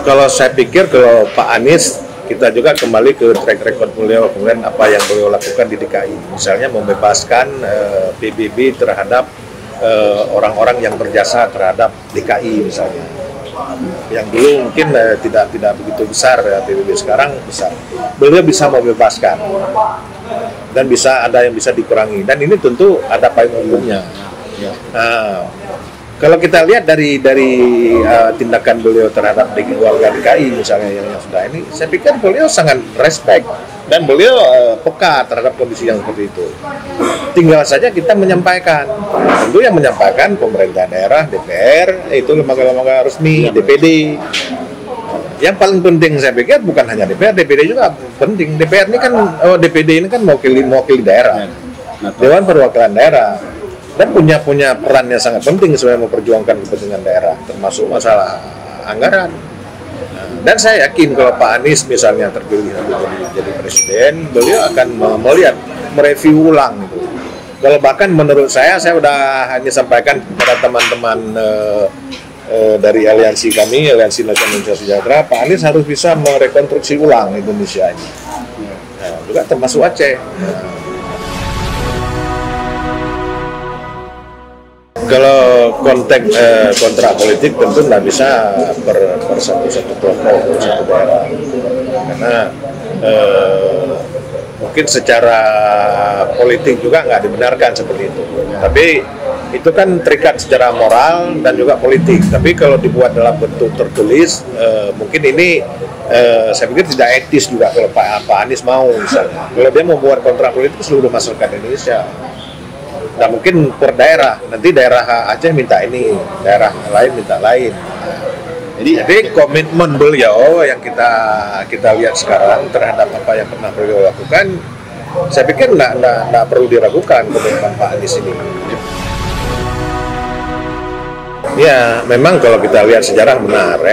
Kalau saya pikir kalau Pak Anies, kita juga kembali ke track record beliau, kemudian apa yang beliau lakukan di DKI, misalnya membebaskan PBB terhadap orang-orang yang berjasa terhadap DKI misalnya, yang dulu mungkin tidak begitu besar ya, PBB sekarang besar, beliau bisa membebaskan dan bisa ada yang bisa dikurangi, dan ini tentu ada payung hukumnya. Kalau kita lihat dari tindakan beliau terhadap warga DKI misalnya yang sudah ini, saya pikir beliau sangat respect dan beliau peka terhadap kondisi yang seperti itu. Tinggal saja kita menyampaikan. Tentu yang menyampaikan pemerintah daerah, DPR, itu lembaga-lembaga resmi, DPD. Yang paling penting saya pikir bukan hanya DPR, DPD juga penting. DPR ini kan, DPD ini kan mewakili daerah, Dewan Perwakilan Daerah. Dan punya peran yang sangat penting sebenarnya memperjuangkan kepentingan daerah, termasuk masalah anggaran. Dan saya yakin kalau Pak Anies misalnya terpilih jadi presiden, beliau akan melihat, mereview ulang itu. Kalau bahkan menurut saya sudah hanya sampaikan kepada teman-teman dari aliansi kami, Aliansi Nasional Indonesia Sejahtera, Pak Anies harus bisa merekonstruksi ulang Indonesia ini. Juga termasuk Aceh. Kalau konteks kontrak politik tentu nggak bisa per satu kelompok, satu daerah, karena mungkin secara politik juga nggak dibenarkan seperti itu. Tapi itu kan terikat secara moral dan juga politik. Tapi kalau dibuat dalam bentuk tertulis, mungkin ini saya pikir tidak etis juga kalau Pak Anies mau misalnya. Kalau dia membuat kontrak politik seluruh masyarakat Indonesia. Nah, mungkin per daerah, nanti daerah Aceh minta ini, daerah lain minta lain. Jadi komitmen beliau yang kita lihat sekarang terhadap apa yang pernah beliau lakukan, saya pikir nggak perlu diragukan komitmen Pak Anies ini. Ya, memang kalau kita lihat sejarah benar.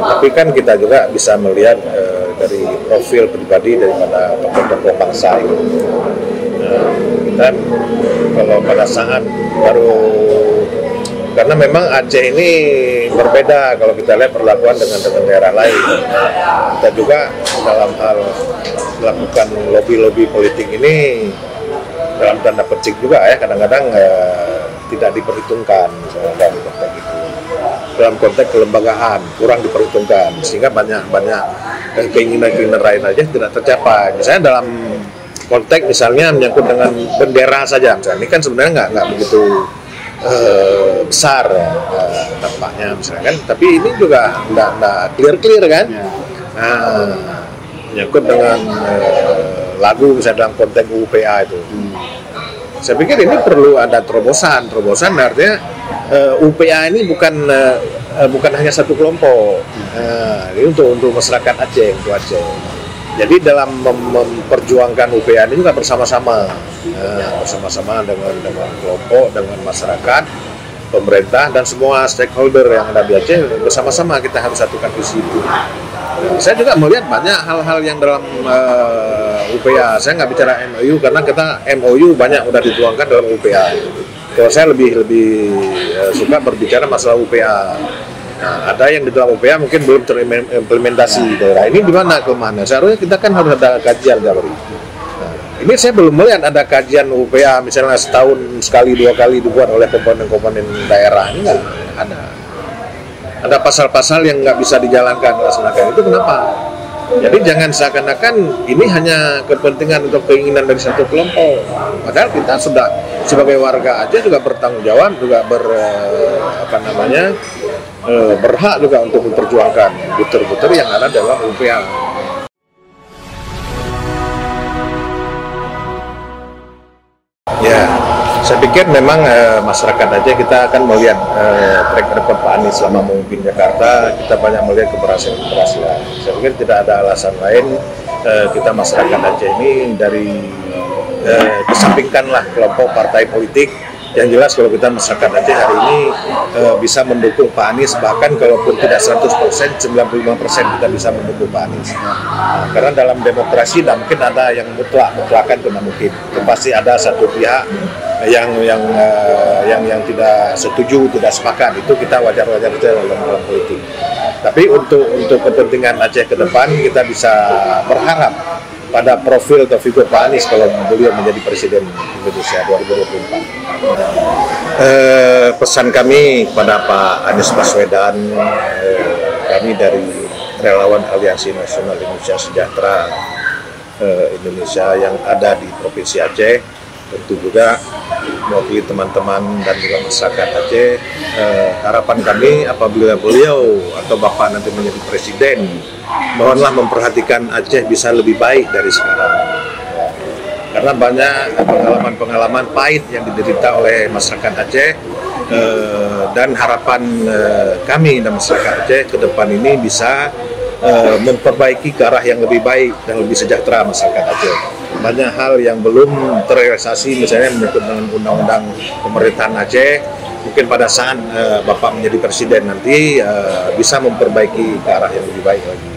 Tapi kan kita juga bisa melihat dari profil pribadi daripada tokoh-tokoh bangsa itu. Kita kalau pada saat baru, karena memang Aceh ini berbeda kalau kita lihat perlakuan dengan daerah lain. Kita juga dalam hal melakukan lobby politik ini dalam tanda petik juga ya, kadang-kadang tidak diperhitungkan dalam konteks itu. Dalam konteks kelembagaan kurang diperhitungkan, sehingga banyak keinginan rakyat aja tidak tercapai. Misalnya dalam konteks misalnya menyangkut dengan bendera saja, misalnya ini kan sebenarnya nggak begitu besar dampaknya misalnya kan, tapi ini juga nggak clear kan. Menyangkut dengan lagu misalnya dalam konteks UPA itu, saya pikir ini perlu ada terobosan artinya UPA ini bukan hanya satu kelompok, ini untuk masyarakat Aceh, untuk Aceh. Jadi dalam memperjuangkan UPA ini juga bersama-sama dengan kelompok, dengan masyarakat, pemerintah dan semua stakeholder yang ada di Aceh, bersama-sama kita harus satukan visi itu. Saya juga melihat banyak hal-hal yang dalam UPA. Saya nggak bicara MOU karena kita MOU banyak udah dituangkan dalam UPA. Kalau saya lebih suka berbicara masalah UPA. Nah, ada yang di dalam UPA mungkin belum terimplementasi. Nah, ini di mana kelemahannya? Seharusnya kita kan harus ada kajian, Gabri. Nah, ini saya belum melihat ada kajian UPA misalnya setahun sekali, 2 kali dibuat oleh komponen-komponen daerah. Ini nggak ada. Ada pasal-pasal yang nggak bisa dijalankan, dilaksanakan. Itu kenapa? Jadi jangan seakan-akan ini hanya kepentingan untuk keinginan dari satu kelompok. Padahal kita sudah sebagai warga aja juga bertanggung jawab, juga berhak juga untuk memperjuangkan butir-butir yang ada dalam UPA. Ya, saya pikir memang masyarakat aja kita akan melihat track record Pak Anies selama memimpin Jakarta, kita banyak melihat keberhasilan. Saya pikir tidak ada alasan lain kita masyarakat Aceh ini dari kesampingkanlah kelompok partai politik. Yang jelas kalau kita masyarakat Aceh hari ini bisa mendukung Pak Anies, bahkan kalaupun tidak 100%, 95% kita bisa mendukung Pak Anies. Nah, karena dalam demokrasi tidak mungkin ada yang mutlakan tidak mungkin. Pasti ada satu pihak yang tidak setuju, tidak sepakat. Itu kita wajar-wajar saja dalam politik. Tapi untuk kepentingan Aceh ke depan kita bisa berharap pada profil atau figur Pak Anies kalau beliau menjadi Presiden Indonesia 2024. Pesan kami kepada Pak Anies Baswedan, kami dari relawan Aliansi Nasional Indonesia Sejahtera Indonesia yang ada di Provinsi Aceh, tentu juga mewakili teman-teman dan juga masyarakat Aceh, harapan kami apabila beliau atau Bapak nanti menjadi Presiden, mohonlah memperhatikan Aceh bisa lebih baik dari sekarang. Karena banyak pengalaman-pengalaman pahit yang diderita oleh masyarakat Aceh, dan harapan kami dan masyarakat Aceh ke depan ini bisa memperbaiki ke arah yang lebih baik dan lebih sejahtera masyarakat Aceh. Banyak hal yang belum terrealisasi, misalnya menyangkut dengan undang-undang pemerintahan Aceh. Mungkin pada saat Bapak menjadi Presiden nanti bisa memperbaiki ke arah yang lebih baik lagi.